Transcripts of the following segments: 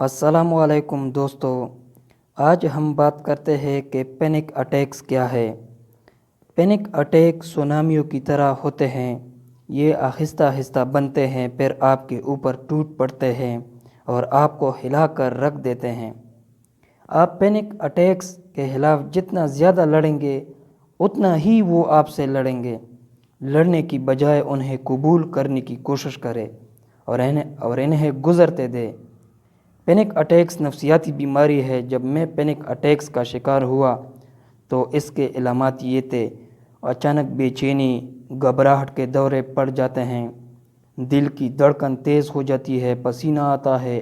अस्सलामुअलैकुम दोस्तों। आज हम बात करते हैं कि पैनिक अटैक्स क्या है। पैनिक अटैक सुनामियों की तरह होते हैं। ये आहिस्ता आहिस्ता बनते हैं, फिर आपके ऊपर टूट पड़ते हैं और आपको हिलाकर रख देते हैं। आप पैनिक अटैक्स के खिलाफ जितना ज़्यादा लड़ेंगे उतना ही वो आपसे लड़ेंगे। लड़ने की बजाय उन्हें कबूल करने की कोशिश करें और इन्हें गुज़रते दें। पैनिक अटैक्स नफसियाती बीमारी है। जब मैं पैनिक अटैक्स का शिकार हुआ तो इसके इलामात ये थे: अचानक बेचैनी, घबराहट के दौरे पड़ जाते हैं, दिल की धड़कन तेज़ हो जाती है, पसीना आता है,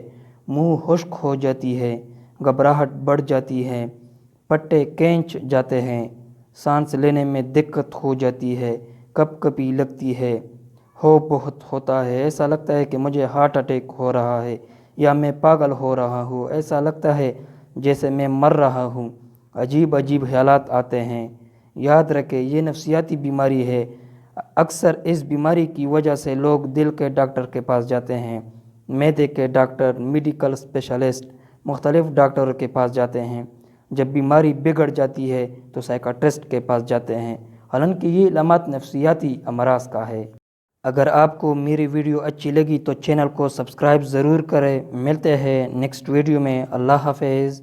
मुंह खुश्क हो जाती है, घबराहट बढ़ जाती है, पट्टे खींच जाते हैं, सांस लेने में दिक्कत हो जाती है, कपकपी लगती है, हो बहुत होता है, ऐसा लगता है कि मुझे हार्ट अटैक हो रहा है या मैं पागल हो रहा हूँ, ऐसा लगता है जैसे मैं मर रहा हूँ। अजीब अजीब ख्यालात आते हैं। याद रखें, ये नफसियाती बीमारी है। अक्सर इस बीमारी की वजह से लोग दिल के डॉक्टर के पास जाते हैं, मैदे के डॉक्टर, मेडिकल स्पेशलिस्ट, मुख्तलिफ डॉक्टरों के पास जाते हैं। जब बीमारी बिगड़ जाती है तो साइकाट्रिस्ट के पास जाते हैं। हालांकि ये इलामात नफसियाती अमराज का है। अगर आपको मेरी वीडियो अच्छी लगी तो चैनल को सब्सक्राइब ज़रूर करें। मिलते हैं नेक्स्ट वीडियो में। अल्लाह हाफ़िज़।